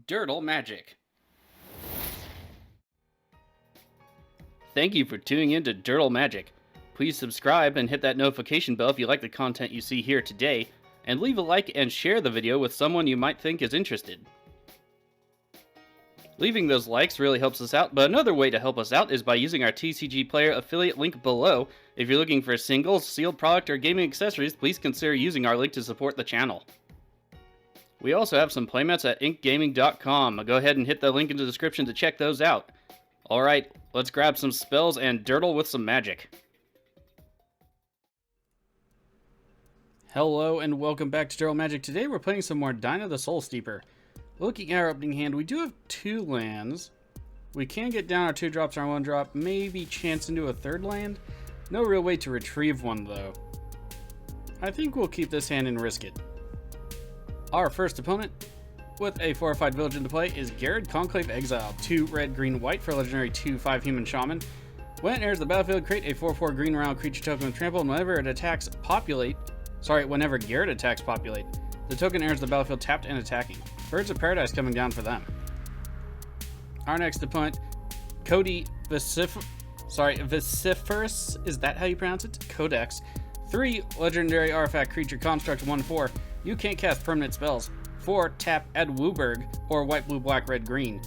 Dirtle Magic. Thank you for tuning in to Dirtle Magic. Please subscribe and hit that notification bell if you like the content you see here today, and leave a like and share the video with someone you might think is interested. Leaving those likes really helps us out, but another way to help us out is by using our TCG Player affiliate link below. If you're looking for singles, sealed product, or gaming accessories, please consider using our link to support the channel. We also have some playmats at inkgaming.com. Go ahead and hit the link in the description to check those out. Alright, let's grab some spells and dirtle with some magic. Hello and welcome back to Dirtle Magic. Today we're playing some more Dina the Soul Steeper. Looking at our opening hand, we do have 2 lands. We can get down our 2 drops, our 1 drop, maybe chance into a 3rd land. No real way to retrieve one though. I think we'll keep this hand and risk it. Our first opponent, with a fortified village into play, is Ghired Conclave Exile. 2 red, green, white for a legendary 2/5 human shaman. When it enters the battlefield, create a 4/4 green round creature token with trample, and whenever Ghired attacks populate, the token enters the battlefield tapped and attacking. Birds of Paradise coming down for them. Our next opponent, Codie Vociferous, is that how you pronounce it? Codex. 3 legendary artifact creature construct 1/4. You can't cast permanent spells. 4 tap add Wooburg or white, blue, black, red, green.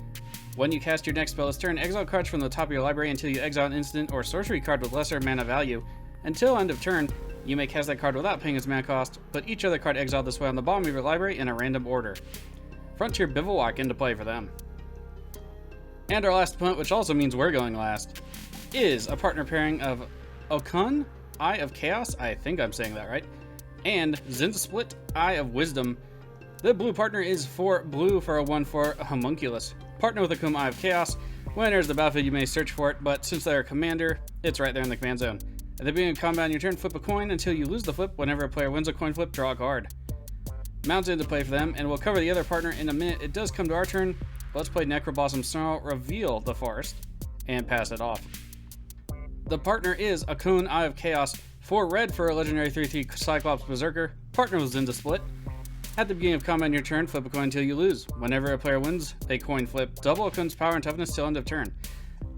When you cast your next spell this turn, exile cards from the top of your library until you exile an instant or sorcery card with lesser mana value. Until end of turn, you may cast that card without paying its mana cost. Put each other card exiled this way on the bottom of your library in a random order. Frontier Bivouac into play for them. And our last opponent, which also means we're going last, is a partner pairing of Okaun, Eye of Chaos, I think I'm saying that right, and Zndrsplt, Eye of Wisdom. The blue partner is 4 blue for a 1/4 homunculus. Partner with Okaun, Eye of Chaos. When it enters the battlefield, you may search for it, but since they're a commander, it's right there in the command zone. At the beginning of combat on your turn, flip a coin until you lose the flip. Whenever a player wins a coin flip, draw a card. Mounts into play for them, and we'll cover the other partner in a minute. It does come to our turn. Let's play Necroblossom Snarl, reveal the forest, and pass it off. The partner is Okaun, Eye of Chaos, 4 red for a legendary 3/3 Cyclops Berserker. Partner with Zndrsplt. At the beginning of combat on your turn, flip a coin until you lose. Whenever a player wins a coin flip, double Okaun's power and toughness till end of turn.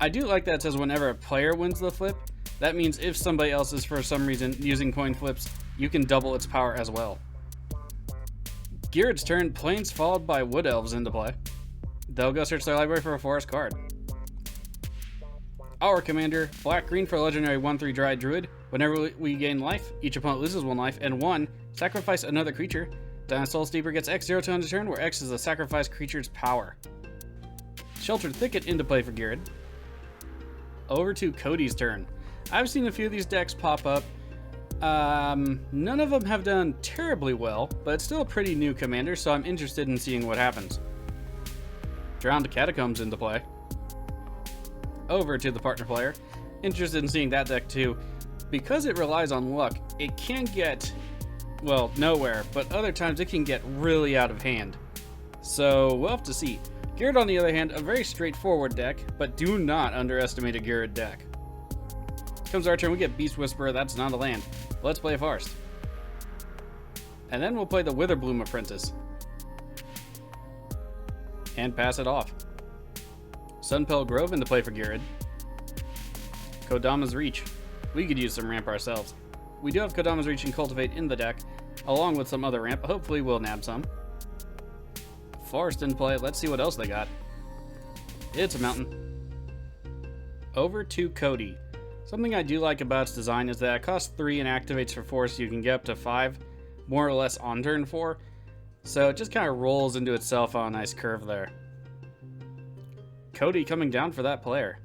I do like that it says whenever a player wins the flip. That means if somebody else is for some reason using coin flips, you can double its power as well. Ghired's turn, Plains followed by Wood Elves into play. They'll go search their library for a forest card. Our commander, black-green for a legendary 1/3 Dry Druid. Whenever we gain life, each opponent loses 1 life, and 1, sacrifice another creature. Dina Soul Steeper gets X 0 to end of turn, where X is the sacrificed creature's power. Sheltered Thicket into play for Ghired. Over to Codie's turn. I've seen a few of these decks pop up. None of them have done terribly well, but it's still a pretty new commander, so I'm interested in seeing what happens. Drowned Catacombs into play. Over to the partner player. Interested in seeing that deck too. Because it relies on luck, it can get, well, nowhere, but other times it can get really out of hand. So we'll have to see. Ghired, on the other hand, a very straightforward deck, but do not underestimate a Ghired deck. Comes our turn, we get Beast Whisperer. That's not a land. Let's play a forest. And then we'll play the Witherbloom Apprentice. And pass it off. Sunpel Grove into play for Ghired. Kodama's Reach. We could use some ramp ourselves. We do have Kodama's Reach and Cultivate in the deck, along with some other ramp. Hopefully we'll nab some. Forest in play. Let's see what else they got. It's a mountain. Over to Codie. Something I do like about its design is that it costs 3 and activates for 4, so you can get up to 5, more or less on turn 4. So it just kind of rolls into itself on a nice curve there. Codie coming down for that player.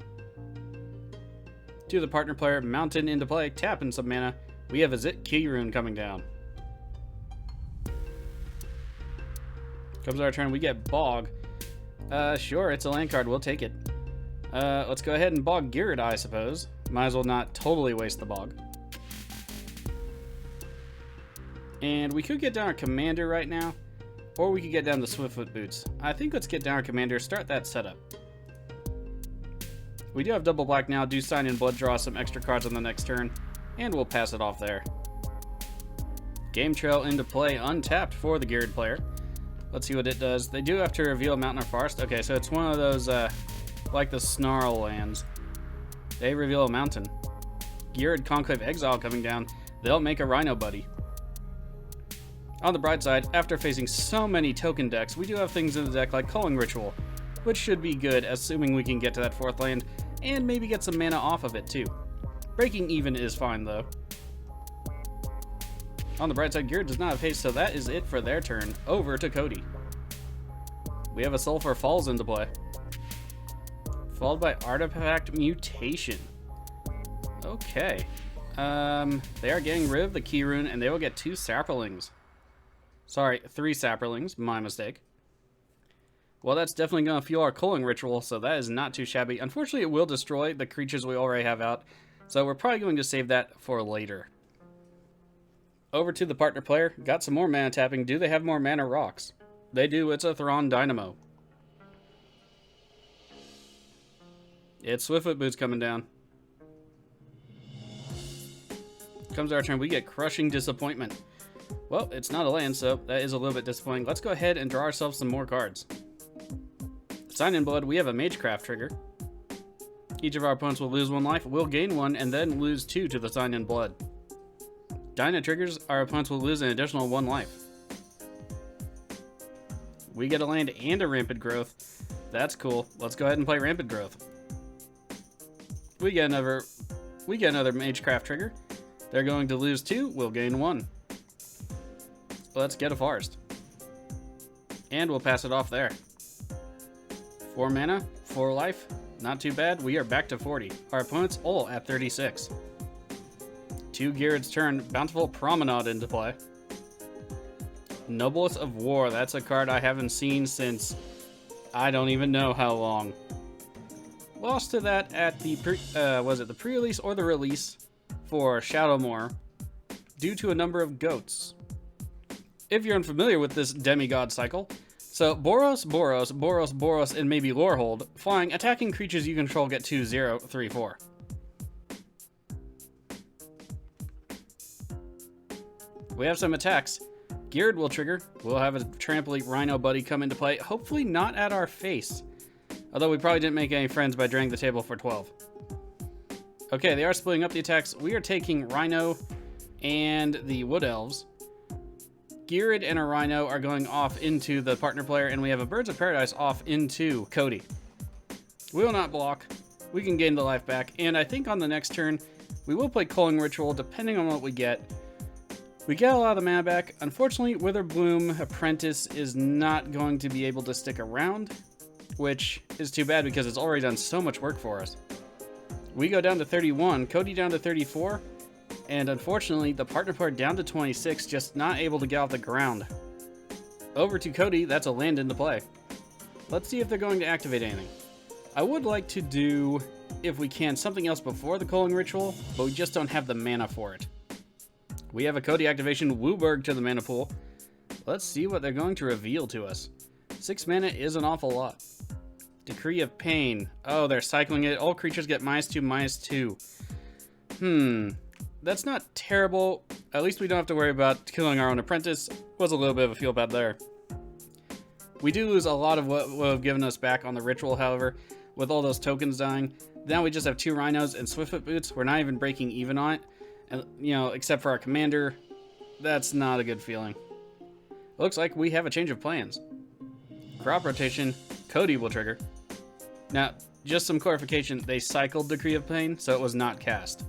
To the partner player, Mountain into play, tapping some mana. We have a Zit Key Rune coming down. Comes our turn, we get Bog. Sure, it's a land card, we'll take it. Let's go ahead and Bog Ghired, I suppose. Might as well not totally waste the Bog. And we could get down our commander right now, or we could get down the Swiftfoot Boots. I think let's get down our commander, start that setup. We do have double black now, do sign in blood, draw some extra cards on the next turn, and we'll pass it off there. Game Trail into play, untapped for the Ghired player. Let's see what it does. They do have to reveal a mountain or forest. Okay, so it's one of those, like the Snarl lands. They reveal a mountain. Ghired Conclave Exile coming down. They'll make a Rhino buddy. On the bright side, after facing so many token decks, we do have things in the deck like Culling Ritual, which should be good, assuming we can get to that 4th land, and maybe get some mana off of it too. Breaking even is fine though. On the bright side, Ghired does not have haste, so that is it for their turn. Over to Codie. We have a Sulfur Falls into play. Followed by Artifact Mutation. Okay. They are getting rid of the Key Rune, and they will get 2 Saplings. Sorry, 3 Saplings. My mistake. Well, that's definitely going to fuel our Culling Ritual, so that is not too shabby. Unfortunately, it will destroy the creatures we already have out, so we're probably going to save that for later. Over to the partner player. Got some more mana tapping. Do they have more mana rocks? They do. It's a Thrawn Dynamo. It's Swiftfoot Boots coming down. Comes our turn. We get Crushing Disappointment. Well, it's not a land, so that is a little bit disappointing. Let's go ahead and draw ourselves some more cards. Sign in Blood. We have a Magecraft trigger. Each of our opponents will lose 1 life. We'll gain 1 and then lose 2 to the Sign in Blood. Dina triggers, our opponents will lose an additional 1 life. We get a land and a Rampant Growth. That's cool. Let's go ahead and play Rampant Growth. We get another Magecraft trigger. They're going to lose 2, we'll gain 1. Let's get a Forest. And we'll pass it off there. 4 mana, 4 life. Not too bad. We are back to 40. Our opponent's all at 36. To Ghired's turn, Bountiful Promenade into play. Noblest of War, that's a card I haven't seen since I don't even know how long. Lost to that at the was it the pre-release or the release for Shadowmoor due to a number of goats. If you're unfamiliar with this demigod cycle, so Boros, Boros, Boros, Boros, and maybe Lorehold, flying, attacking creatures you control get 2/0, 3/4. We have some attacks. Ghired will trigger. We'll have a Trampoline Rhino buddy come into play. Hopefully not at our face. Although we probably didn't make any friends by draining the table for 12. Okay, they are splitting up the attacks. We are taking Rhino and the Wood Elves. Ghired and a Rhino are going off into the partner player, and we have a Birds of Paradise off into Codie. We will not block. We can gain the life back, and I think on the next turn, we will play Culling Ritual, depending on what we get. We get a lot of the mana back. Unfortunately, Witherbloom Apprentice is not going to be able to stick around, which is too bad because it's already done so much work for us. We go down to 31, Codie down to 34, and unfortunately, the partner player down to 26, just not able to get off the ground. Over to Codie, that's a land into play. Let's see if they're going to activate anything. I would like to do, if we can, something else before the Culling Ritual, but we just don't have the mana for it. We have a Codie activation, Wooburg to the mana pool. Let's see what they're going to reveal to us. 6 mana is an awful lot. Decree of Pain. Oh, they're cycling it. All creatures get -2/-2. That's not terrible. At least we don't have to worry about killing our own apprentice. Was a little bit of a feel bad there. We do lose a lot of what would have given us back on the ritual, however, with all those tokens dying. Now we just have 2 Rhinos and Swiftfoot Boots. We're not even breaking even on it. And, you know, except for our commander, that's not a good feeling. Looks like we have a change of plans. Crop rotation, Codie will trigger. Now, just some clarification, they cycled Decree of Pain, so it was not cast.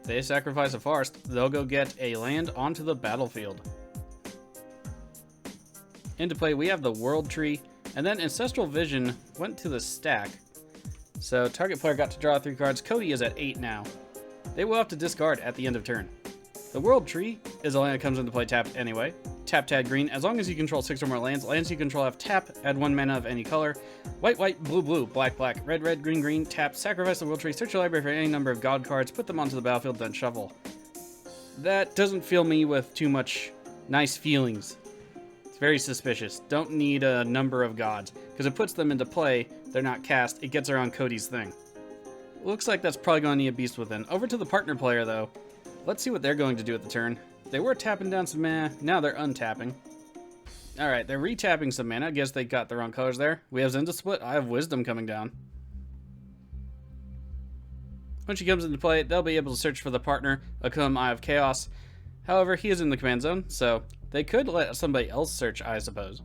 They sacrifice a forest, they'll go get a land onto the battlefield. Into play, we have the World Tree, and then Ancestral Vision went to the stack. So target player got to draw 3 cards. Codie is at 8 now. They will have to discard at the end of turn. The World Tree is a land that comes into play tapped anyway. Tap to add green. As long as you control 6 or more lands, lands you control have tap, add 1 mana of any color. White, white, blue, blue, black, black, red, red, green, green, tap, sacrifice the World Tree, search your library for any number of god cards, put them onto the battlefield, then shuffle. That doesn't fill me with too much nice feelings. It's very suspicious. Don't need a number of gods, because it puts them into play, they're not cast, it gets around Codie's thing. Looks like that's probably going to need a Beast Within. Over to the partner player, though. Let's see what they're going to do at the turn. They were tapping down some mana, now they're untapping. Alright, they're retapping some mana. I guess they got the wrong colors there. We have Zndrsplt. I have Wisdom coming down. When she comes into play, they'll be able to search for the partner, Okaun, Eye of Chaos. However, he is in the command zone, so they could let somebody else search, I suppose.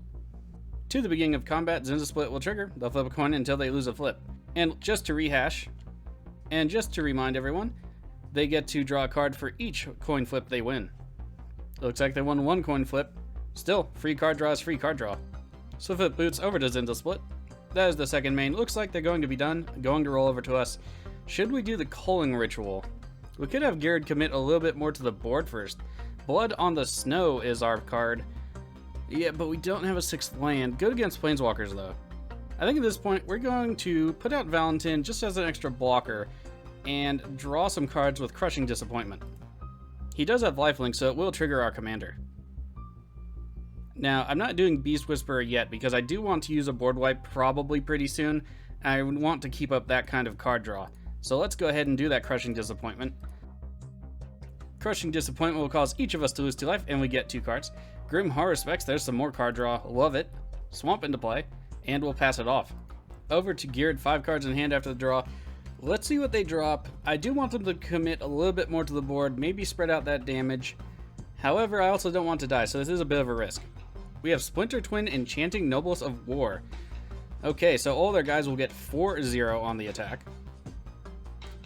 To the beginning of combat, Zndrsplt will trigger. They'll flip a coin until they lose a flip. And just to rehash, and just to remind everyone, they get to draw a card for each coin flip they win. Looks like they won one coin flip. Still, free card draw is free card draw. So flip boots over to Zndrsplt. That is the second main. Looks like they're going to be done. Going to roll over to us. Should we do the culling ritual? We could have Ghired commit a little bit more to the board first. Blood on the Snow is our card. Yeah, but we don't have a 6th land. Good against Planeswalkers, though. I think at this point, we're going to put out Valentin just as an extra blocker and draw some cards with Crushing Disappointment. He does have lifelink, so it will trigger our commander. Now, I'm not doing Beast Whisperer yet because I do want to use a board wipe probably pretty soon. I want to keep up that kind of card draw. So let's go ahead and do that Crushing Disappointment. Crushing Disappointment will cause each of us to lose 2 life, and we get 2 cards. Grim Horror Specs, there's some more card draw. Love it. Swamp into play, and we'll pass it off. Over to Ghired, 5 cards in hand after the draw. Let's see what they drop. I do want them to commit a little bit more to the board, maybe spread out that damage. However, I also don't want to die, so this is a bit of a risk. We have Splinter Twin, Enchanting Noblesse of War. Okay, so all their guys will get 4-0 on the attack.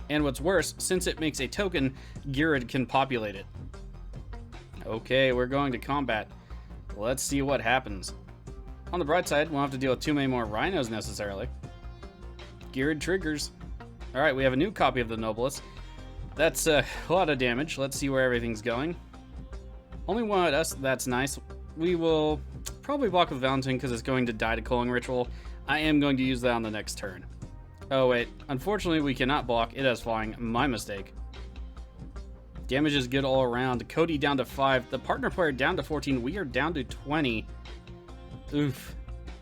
And what's worse, since it makes a token, Ghired can populate it. Okay, we're going to combat. Let's see what happens. On the bright side, we'll have to deal with 2 many more rhinos necessarily. Ghired triggers. Alright, we have a new copy of the Noblesse. That's a lot of damage. Let's see where everything's going. Only one at us, that's nice. We will probably block with Valentin because it's going to die to Culling Ritual. I am going to use that on the next turn. Oh wait, unfortunately we cannot block. It has flying. My mistake. Damage is good all around. Codie down to 5. The partner player down to 14. We are down to 20. Oof.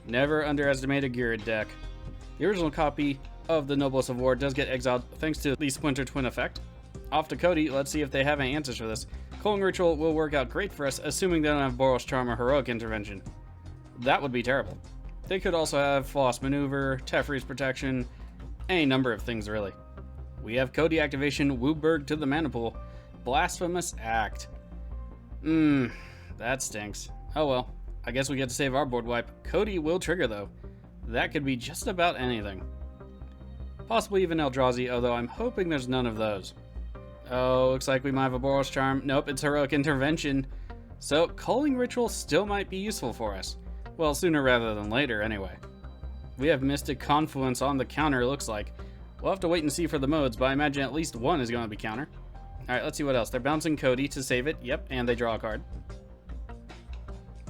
Never underestimate a Ghired deck. The original copy of the Noblesse of War does get exiled thanks to the Splinter Twin effect. Off to Codie. Let's see if they have any answers for this. Culling Ritual will work out great for us, assuming they don't have Boros Charm or Heroic Intervention. That would be terrible. They could also have Floss Maneuver, Teferi's Protection, any number of things really. We have Codie activation, Wooburg to the mana pool. Blasphemous Act. That stinks. Oh well, I guess we get to save our board wipe. Codie will trigger though. That could be just about anything. Possibly even Eldrazi, although I'm hoping there's none of those. Oh, looks like we might have a Boros Charm. Nope, it's Heroic Intervention. So, Culling Ritual still might be useful for us. Well, sooner rather than later, anyway. We have Mystic Confluence on the counter, it looks like. We'll have to wait and see for the modes, but I imagine at least one is going to be counter. Alright, let's see what else. They're bouncing Codie to save it. Yep, and they draw a card.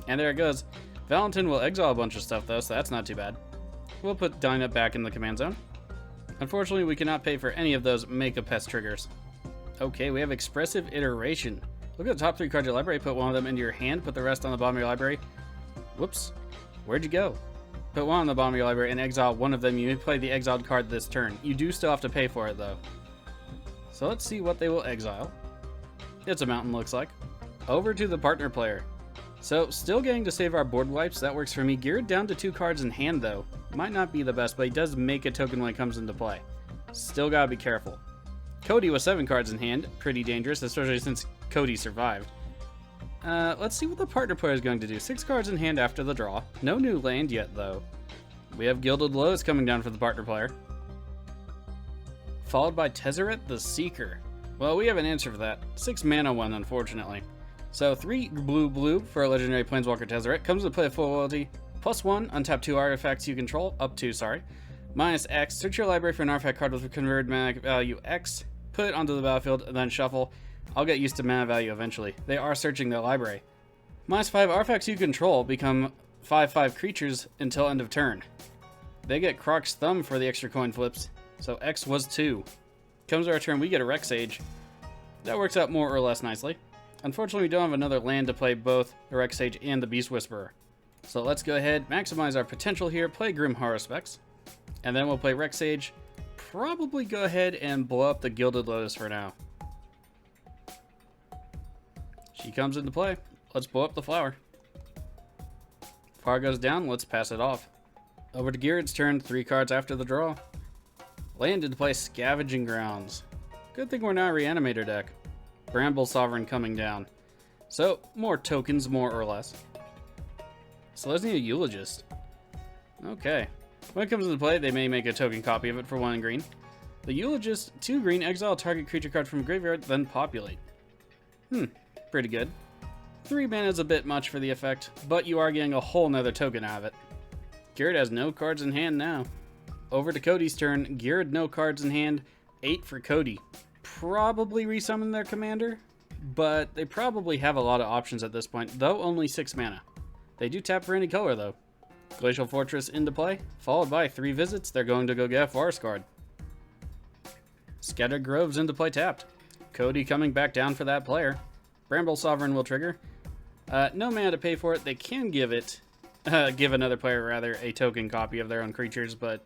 And there it goes. Valentin will exile a bunch of stuff, though, so that's not too bad. We'll put Dina back in the command zone. Unfortunately, we cannot pay for any of those Make-a-Pest triggers. Okay, we have Expressive Iteration. Look at the top 3 cards of your library, put one of them into your hand, put the rest on the bottom of your library. Whoops. Where'd you go? Put one on the bottom of your library and exile one of them. You may play the exiled card this turn. You do still have to pay for it, though. So let's see what they will exile. It's a mountain, looks like. Over to the partner player. So, still getting to save our board wipes. That works for me. Ghired down to 2 cards in hand, though. Might not be the best, but he does make a token when it comes into play. Still gotta be careful. Codie with 7 cards in hand. Pretty dangerous, especially since Codie survived. Let's see what the partner player is going to do. 6 cards in hand after the draw. No new land yet, though. We have Gilded Lotus coming down for the partner player. Followed by Tezzeret the Seeker. Well, we have an answer for that. 6 mana one, unfortunately. So 3 blue for a legendary Planeswalker Tezzeret. Comes with play of full loyalty. +1, untap 2 artifacts you control. Up to, sorry. -X, search your library for an artifact card with a converted mana value X. Put it onto the battlefield, and then shuffle. I'll get used to mana value eventually. They are searching their library. -5, artifacts you control become 5/5 creatures until end of turn. They get Croc's Thumb for the extra coin flips, so X was 2. Comes our turn, we get a Rex Sage. That works out more or less nicely. Unfortunately, we don't have another land to play both the Rex Sage and the Beast Whisperer. So let's go ahead, maximize our potential here, play Grim Horror Specs, and then we'll play Rex Sage. Probably go ahead and blow up the Gilded Lotus for now. She comes into play. Let's blow up the flower. Par goes down, let's pass it off. Over to Ghired's turn, 3 cards after the draw. Land into play Scavenging Grounds. Good thing we're not a Reanimator deck. Bramble Sovereign coming down. So, more tokens, more or less. Selesnya Eulogist. Okay. When it comes into play, they may make a token copy of it for 1 green. The Eulogist, 2 green, exile target creature card from graveyard, then populate. Pretty good. 3 mana is a bit much for the effect, but you are getting a whole nother token out of it. Ghired has no cards in hand now. Over to Codie's turn. Ghired, no cards in hand. 8 for Codie. Probably resummon their commander, but they probably have a lot of options at this point, though only 6 mana. They do tap for any color, though. Glacial Fortress into play, followed by 3 visits. They're going to go get a forest card. Scattered Groves into play tapped. Codie coming back down for that player. Bramble Sovereign will trigger. No mana to pay for it. They can give another player, rather, a token copy of their own creatures, but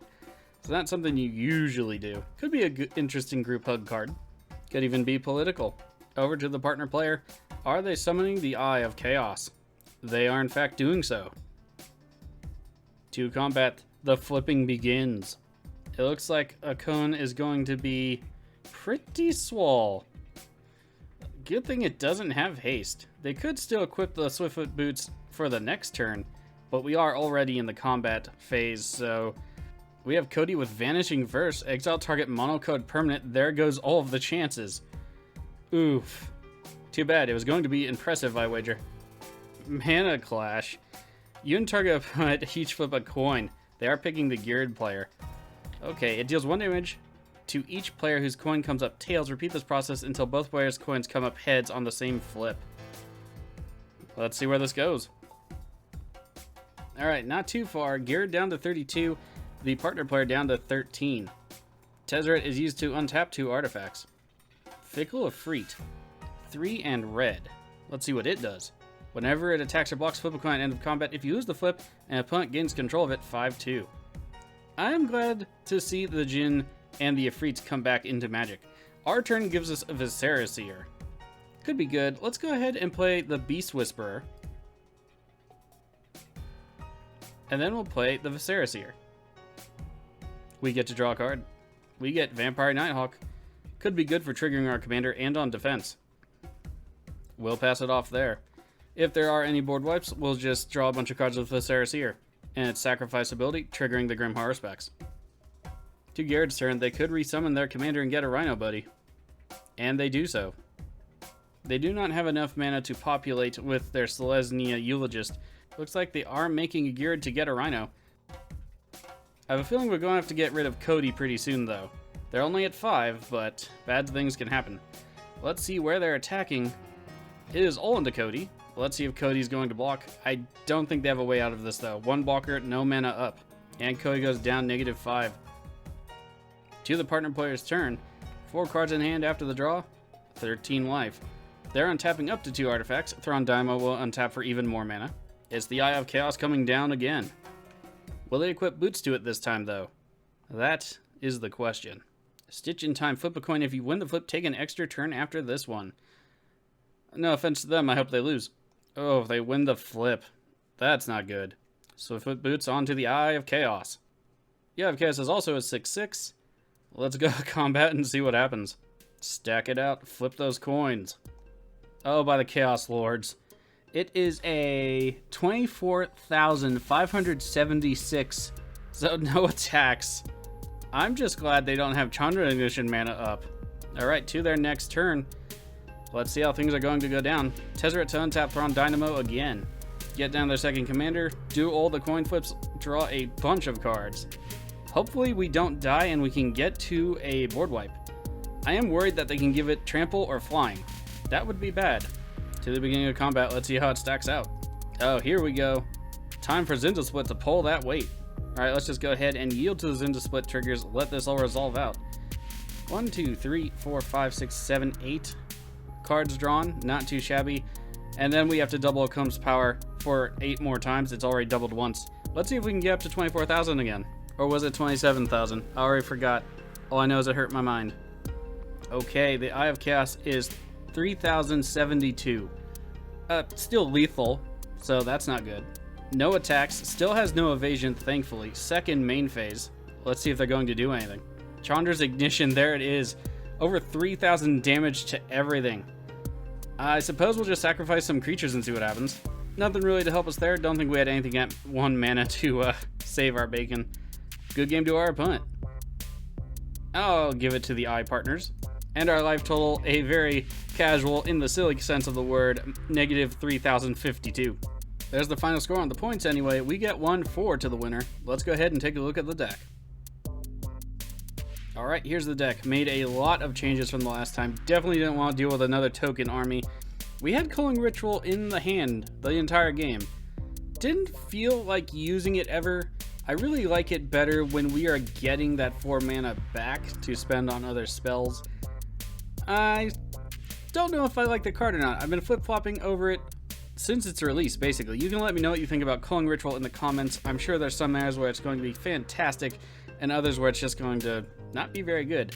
it's not something you usually do. Could be a interesting group hug card. Could even be political. Over to the partner player. Are they summoning the Eye of Chaos? They are in fact doing so. To combat, the flipping begins. It looks like Okaun is going to be pretty swole. Good thing it doesn't have haste. They could still equip the Swiftfoot Boots for the next turn, but we are already in the combat phase, so we have Codie with Vanishing Verse, exile target monocode permanent. There goes all of the chances. Oof. Too bad. It was going to be impressive, I wager. Mana Clash. You and target opponent each flip a coin. They are picking the Ghired player. Okay, it deals 1 damage to each player whose coin comes up tails. Repeat this process until both players' coins come up heads on the same flip. Let's see where this goes. Alright, not too far. Ghired down to 32. The partner player down to 13. Tezzeret is used to untap 2 artifacts. Fickle Efreet. 3 and red. Let's see what it does. Whenever it attacks or blocks, flip a coin at end of combat. If you lose the flip, an opponent gains control of it, 5-2. I am glad to see the Djinn and the Efreets come back into Magic. Our turn gives us a Viscera Seer. Could be good. Let's go ahead and play the Beast Whisperer. And then we'll play the Viscera Seer. We get to draw a card. We get Vampire Nighthawk. Could be good for triggering our commander and on defense. We'll pass it off there. If there are any board wipes, we'll just draw a bunch of cards with Viscera Seer and its sacrifice ability, triggering the Grim Horror specs. To Ghired's turn, they could resummon their commander and get a Rhino Buddy. And they do so. They do not have enough mana to populate with their Selesnya Eulogist. Looks like they are making a Ghired to get a Rhino. I have a feeling we're going to have to get rid of Codie pretty soon, though. They're only at 5, but bad things can happen. Let's see where they're attacking. It is all into Codie. Let's see if Codie's going to block. I don't think they have a way out of this, though. 1 blocker, no mana up. And Codie goes down -5. To the partner player's turn. 4 cards in hand after the draw. 13 life. They're untapping up to 2 artifacts. Thrawn Daimyo will untap for even more mana. It's the Eye of Chaos coming down again. Will they equip boots to it this time, though? That is the question. Stitch in Time. Flip a coin. If you win the flip, take an extra turn after this one. No offense to them, I hope they lose. Oh, if they win the flip. That's not good. Swiftfoot Boots onto the Eye of Chaos. The Eye of Chaos is also a 6/6. Let's go combat and see what happens. Stack it out. Flip those coins. Oh, by the Chaos Lords. It is a 24,576. So no attacks. I'm just glad they don't have Chandra Ignition mana up. Alright, to their next turn. Let's see how things are going to go down. Tezzeret to untap Thrawn Daimyo again. Get down their second commander. Do all the coin flips. Draw a bunch of cards. Hopefully we don't die and we can get to a board wipe. I am worried that they can give it trample or flying. That would be bad. To the beginning of combat, let's see how it stacks out. Oh, here we go. Time for Zndrsplt to pull that weight. Alright, let's just go ahead and yield to the Zndrsplt triggers. Let this all resolve out. 1, 2, 3, 4, 5, 6, 7, 8 cards drawn. Not too shabby. And then we have to double Okaun's power for 8 more times. It's already doubled once. Let's see if we can get up to 24,000 again. Or was it 27,000? I already forgot. All I know is it hurt my mind. Okay, the Eye of Chaos is 3,072. Still lethal, so that's not good. No attacks, still has no evasion, thankfully. Second main phase. Let's see if they're going to do anything. Chandra's Ignition, there it is. Over 3,000 damage to everything. I suppose we'll just sacrifice some creatures and see what happens. Nothing really to help us there. Don't think we had anything at 1 mana to save our bacon. Good game to our opponent. I'll give it to the I partners. And our life total, a very casual, in the silly sense of the word, negative 3,052. There's the final score on the points anyway. We get 1-4 to the winner. Let's go ahead and take a look at the deck. Alright, here's the deck. Made a lot of changes from the last time. Definitely didn't want to deal with another token army. We had Culling Ritual in the hand the entire game. Didn't feel like using it ever. I really like it better when we are getting that 4 mana back to spend on other spells. I don't know if I like the card or not. I've been flip-flopping over it since its release, basically. You can let me know what you think about Culling Ritual in the comments. I'm sure there's some areas where it's going to be fantastic and others where it's just going to not be very good.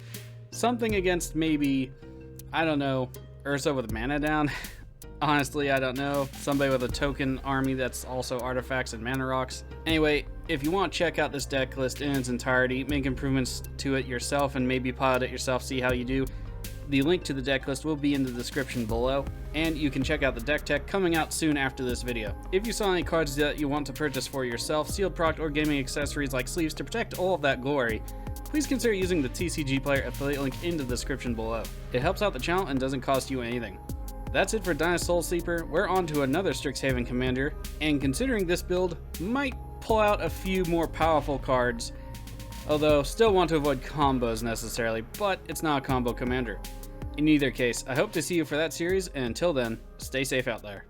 Something against maybe, I don't know, Ursa with mana down. Honestly, I don't know. Somebody with a token army that's also artifacts and mana rocks. Anyway, if you want to check out this deck list in its entirety, make improvements to it yourself and maybe pilot it yourself, see how you do, the link to the deck list will be in the description below, and you can check out the deck tech coming out soon after this video. If you saw any cards that you want to purchase for yourself, sealed product or gaming accessories like sleeves to protect all of that glory, please consider using the TCG Player affiliate link in the description below. It helps out the channel and doesn't cost you anything. That's it for Dina Soul Sleeper. We're on to another Strixhaven commander, and considering this build might pull out a few more powerful cards, although still want to avoid combos necessarily, but it's not a combo commander. In either case, I hope to see you for that series, and until then, stay safe out there.